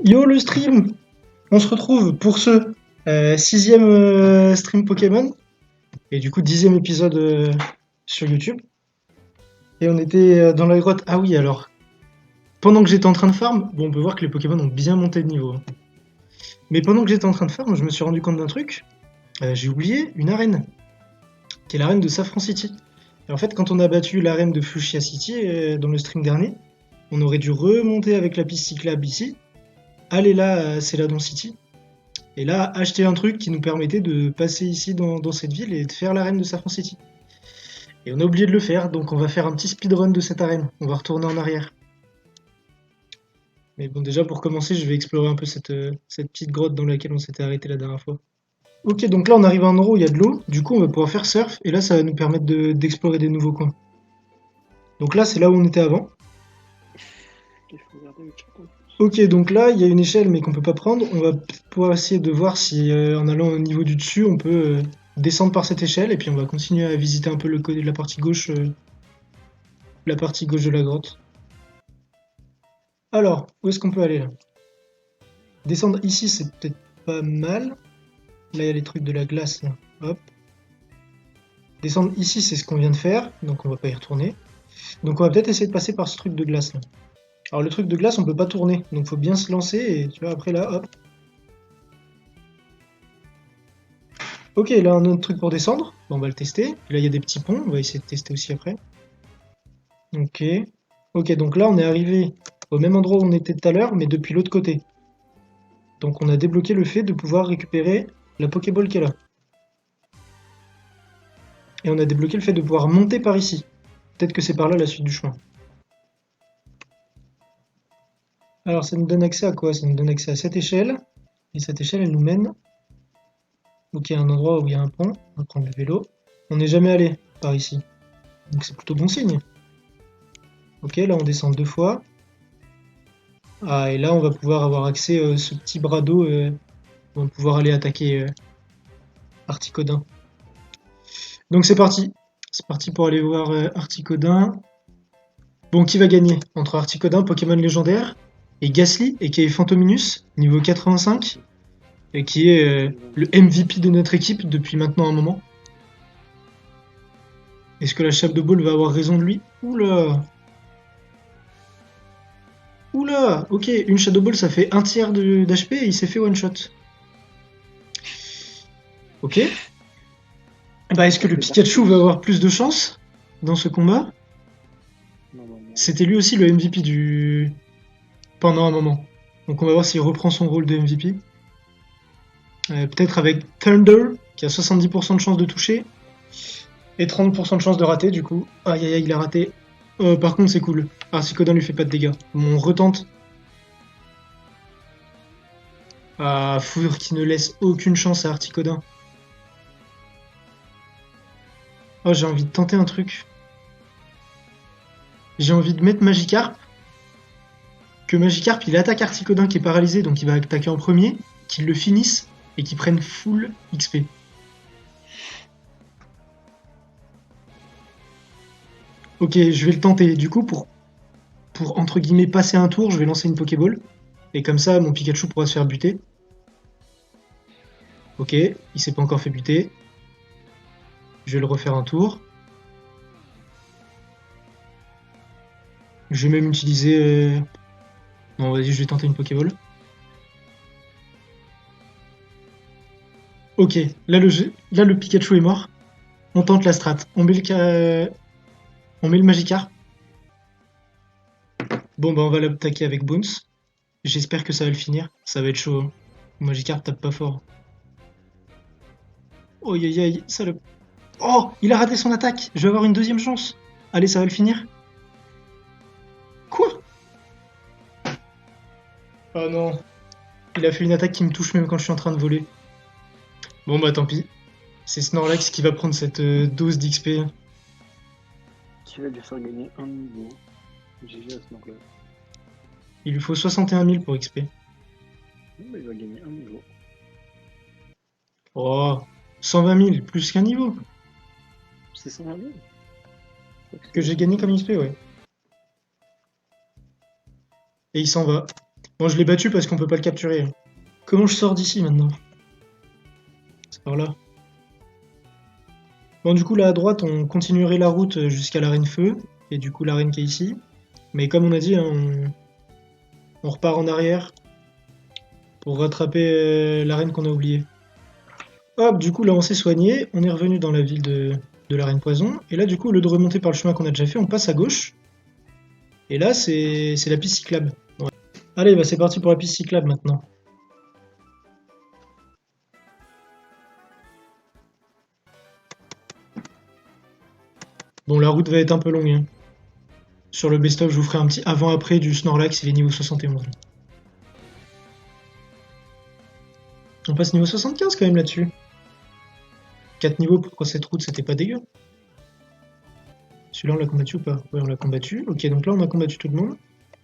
Yo le stream, on se retrouve pour ce sixième stream Pokémon et du coup 10e épisode sur YouTube. Et on était dans la grotte. Ah oui alors, pendant que j'étais en train de farm, bon on peut voir que les Pokémon ont bien monté de niveau. Mais pendant que j'étais en train de farm, je me suis rendu compte d'un truc. J'ai oublié une arène, qui est l'arène de Saffron City. Et en fait quand on a battu l'arène de Fuchsia City dans le stream dernier, on aurait dû remonter avec la piste cyclable ici, aller là à Celadon City. Et là, acheter un truc qui nous permettait de passer ici dans cette ville et de faire l'arène de Saffron City. Et on a oublié de le faire, donc on va faire un petit speedrun de cette arène. On va retourner en arrière. Mais bon, déjà pour commencer, je vais explorer un peu cette petite grotte dans laquelle on s'était arrêté la dernière fois. Ok, donc là on arrive à un endroit où il y a de l'eau, du coup on va pouvoir faire surf, et là ça va nous permettre d'explorer des nouveaux coins. Donc là c'est là où on était avant. Il faut regarder le chat. Ok, donc là il y a une échelle mais qu'on peut pas prendre. On va peut-être pouvoir essayer de voir si en allant au niveau du dessus on peut descendre par cette échelle, et puis on va continuer à visiter un peu le côté de la partie gauche de la grotte. Alors, où est-ce qu'on peut aller là? Descendre ici, c'est peut-être pas mal. Là, il y a les trucs de la glace. Là. Hop. Descendre ici, c'est ce qu'on vient de faire, donc on va pas y retourner. Donc on va peut-être essayer de passer par ce truc de glace là. Alors le truc de glace, on peut pas tourner, donc faut bien se lancer et tu vois, après là, hop. Ok, là un autre truc pour descendre. Bon, on va le tester. Là, il y a des petits ponts, on va essayer de tester aussi après. Ok. Ok, donc là, on est arrivé au même endroit où on était tout à l'heure, mais depuis l'autre côté. Donc on a débloqué le fait de pouvoir récupérer la Pokéball qui est là. Et on a débloqué le fait de pouvoir monter par ici. Peut-être que c'est par là la suite du chemin. Alors ça nous donne accès à quoi? Ça nous donne accès à cette échelle. Et cette échelle, elle nous mène. Donc il y a un endroit où il y a un pont. On va prendre le vélo. On n'est jamais allé par ici. Donc c'est plutôt bon signe. Ok, là on descend deux fois. Ah, et là on va pouvoir avoir accès à ce petit bras d'eau. On va pouvoir aller attaquer Articodin. Donc c'est parti. C'est parti pour aller voir Articodin. Bon, qui va gagner entre Articodin, Pokémon légendaire, et Gasly, et qui est Phantominus, niveau 85, et qui est le MVP de notre équipe depuis maintenant un moment. Est-ce que la Shadow Ball va avoir raison de lui? Oula! Oula! Ok, une Shadow Ball ça fait un tiers d'HP et il s'est fait one shot. Ok. Bah, est-ce que le Pikachu va avoir plus de chance dans ce combat? Normalement. C'était lui aussi le MVP du. Pendant un moment. Donc on va voir s'il reprend son rôle de MVP. Peut-être avec Thunder, qui a 70% de chance de toucher, et 30% de chance de rater, du coup. Aïe aïe aïe, il a raté. Par contre, c'est cool. Articodin lui fait pas de dégâts. Bon, on retente. Ah, Foudre qui ne laisse aucune chance à Articodin. Oh, j'ai envie de tenter un truc. J'ai envie de mettre Magikarp. Que Magikarp il attaque Articodin qui est paralysé, donc il va attaquer en premier. Qu'il le finisse et qu'il prenne full XP. Ok, je vais le tenter. Du coup, pour entre guillemets passer un tour, je vais lancer une Pokéball. Et comme ça, mon Pikachu pourra se faire buter. Ok, il s'est pas encore fait buter. Je vais le refaire un tour. Je vais même utiliser. Non, vas-y, je vais tenter une Pokéball. Ok, là le Pikachu est mort. On tente la strat. On met le Magikarp. Bon, bah, on va l'attaquer avec Bones. J'espère que ça va le finir. Ça va être chaud. Hein. Le Magikarp tape pas fort. Oh, aïe aïe, ça le. Oh, il a raté son attaque. Je vais avoir une deuxième chance. Allez, ça va le finir. Quoi? Oh non. Il a fait une attaque qui me touche même quand je suis en train de voler. Bon, bah, tant pis. C'est Snorlax qui va prendre cette dose d'XP. Qui va lui faire gagner un niveau. GG à ce moment-là. Il lui faut 61 000 pour XP. Non, mais il va gagner un niveau. Oh, 120 000, plus qu'un niveau. C'est 120 000 Que j'ai gagné comme XP, ouais. Et il s'en va. Bon, je l'ai battu parce qu'on peut pas le capturer. Comment je sors d'ici maintenant? C'est par là. Bon, du coup, là à droite, on continuerait la route jusqu'à l'arène feu, et du coup l'arène qui est ici. Mais comme on a dit, hein, on repart en arrière pour rattraper l'arène qu'on a oubliée. Hop, du coup, là on s'est soigné, on est revenu dans la ville de l'arène poison, et là, du coup, au lieu de remonter par le chemin qu'on a déjà fait, on passe à gauche, et là, c'est la piste cyclable. Ouais. Allez, bah c'est parti pour la piste cyclable maintenant. Bon, la route va être un peu longue, hein. Sur le best-of, je vous ferai un petit avant-après du Snorlax, il est niveau 71. On passe niveau 75 quand même là-dessus. 4 niveaux pour cette route, c'était pas dégueu. Celui-là, on l'a combattu ou pas? Ouais, on l'a combattu. Ok, donc là, on a combattu tout le monde.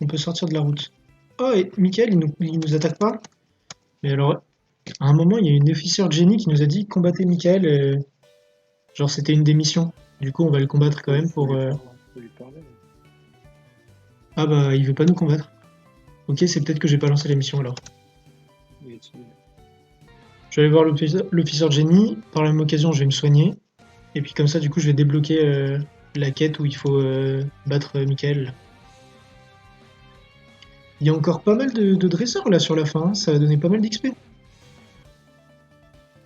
On peut sortir de la route. Oh, et Michael, il nous attaque pas? Mais alors, à un moment, il y a une officière de génie qui nous a dit combattez Michael. Genre, c'était une des missions. Du coup, on va le combattre quand même pour. Faut lui parler. Ah bah, il veut pas nous combattre. Ok, c'est peut-être que j'ai pas lancé la mission alors. Il est timide. Je vais aller voir l'officier de génie. Par la même occasion, je vais me soigner. Et puis comme ça, du coup, je vais débloquer la quête où il faut battre Michael. Il y a encore pas mal de dresseurs là sur la fin, hein. Ça va donner pas mal d'XP.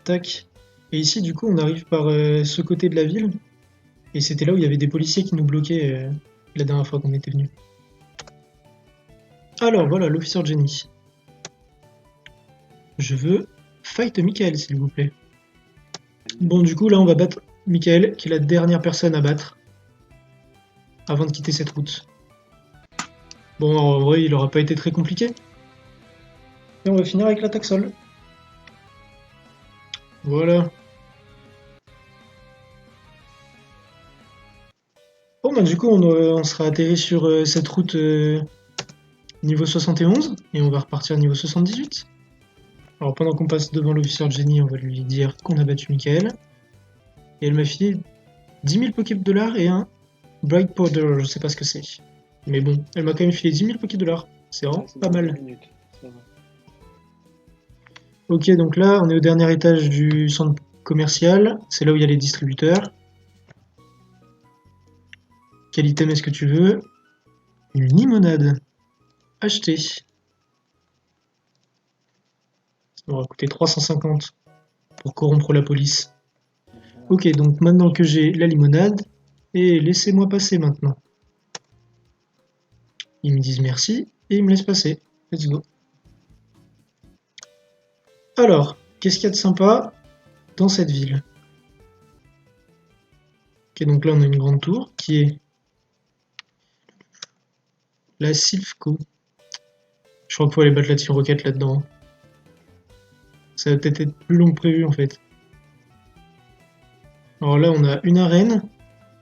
Tac. Et ici, du coup, on arrive par ce côté de la ville. Et c'était là où il y avait des policiers qui nous bloquaient la dernière fois qu'on était venu. Alors voilà, l'officier de génie. Je veux fight Michael, s'il vous plaît. Bon, du coup, là, on va battre Michael, qui est la dernière personne à battre avant de quitter cette route. Bon, en vrai, il aura pas été très compliqué. Et on va finir avec l'attaque sol. Voilà. Bon, bah, du coup, on sera atterri sur cette route niveau 71 et on va repartir niveau 78. Alors, pendant qu'on passe devant l'officier de génie, on va lui dire qu'on a battu Michael. Et elle m'a filé 10 000 Poké-Dollars et un Bright Powder, je sais pas ce que c'est. Mais bon, elle m'a quand même filé 10 000 Poké-Dollars. C'est vraiment Ah, c'est pas dans 10 mal. minutes. Ça va. Ok, donc là, on est au dernier étage du centre commercial. C'est là où il y a les distributeurs. Quel item est-ce que tu veux? Une limonade. Acheter. Ça m'aura coûté 350 pour corrompre la police. Ok, donc maintenant que j'ai la limonade, et laissez-moi passer maintenant. Ils me disent merci et ils me laissent passer. Let's go. Alors, qu'est-ce qu'il y a de sympa dans cette ville? Ok, donc là on a une grande tour qui est la Silphco. Je crois qu'il faut aller battre la Team Rocket là-dedans. Ça va peut-être être plus long que prévu en fait. Alors là on a une arène.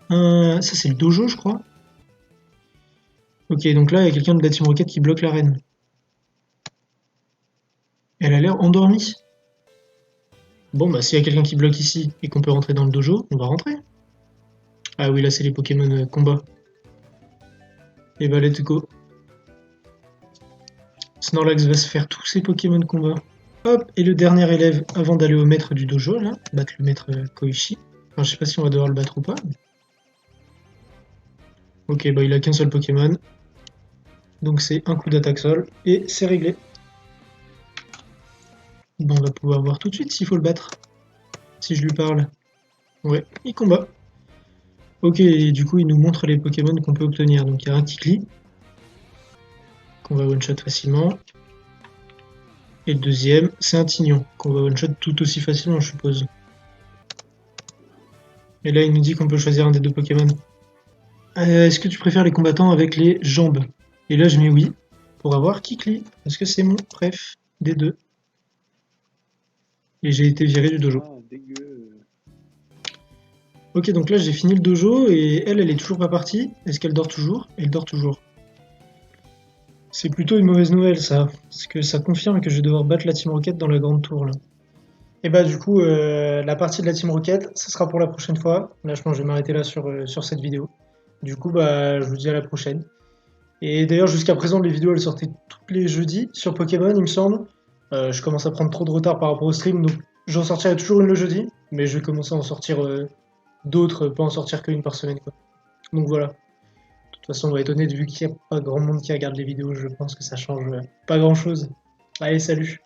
Ça c'est le dojo je crois. Ok, donc là il y a quelqu'un de la Team Rocket qui bloque l'arène. Elle a l'air endormie. Bon bah s'il y a quelqu'un qui bloque ici et qu'on peut rentrer dans le dojo, on va rentrer. Ah oui là c'est les Pokémon combat. Et bah let's go. Snorlax va se faire tous ses Pokémon combat. Hop, et le dernier élève avant d'aller au maître du dojo là, battre le maître Koichi. Enfin je sais pas si on va devoir le battre ou pas. Ok bah il a qu'un seul Pokémon. Donc c'est un coup d'attaque sol et c'est réglé. Bon, on va pouvoir voir tout de suite s'il faut le battre. Si je lui parle. Ouais, il combat. Ok, et du coup il nous montre les Pokémon qu'on peut obtenir. Donc il y a un Kikli, qu'on va one-shot facilement. Et le deuxième, c'est un Tignon, qu'on va one-shot tout aussi facilement je suppose. Et là il nous dit qu'on peut choisir un des deux Pokémon. Est-ce que tu préfères les combattants avec les jambes? Et là je mets oui, pour avoir Kikli, parce que c'est mon préf des deux. Et j'ai été viré du dojo. Ah, dégueu. Ok, donc là j'ai fini le dojo et elle est toujours pas partie. Est-ce qu'elle dort toujours? Elle dort toujours. C'est plutôt une mauvaise nouvelle ça, parce que ça confirme que je vais devoir battre la Team Rocket dans la grande tour là. Et bah du coup, la partie de la Team Rocket, ça sera pour la prochaine fois. Là je pense que je vais m'arrêter là sur cette vidéo. Du coup, bah je vous dis à la prochaine. Et d'ailleurs, jusqu'à présent, les vidéos elles sortaient tous les jeudis sur Pokémon, il me semble. Je commence à prendre trop de retard par rapport au stream, donc j'en sortirai toujours une le jeudi, mais je vais commencer à en sortir d'autres, pas en sortir qu'une par semaine, quoi. Donc voilà. De toute façon, on va être honnête, vu qu'il n'y a pas grand monde qui regarde les vidéos, je pense que ça change pas grand chose. Allez, salut!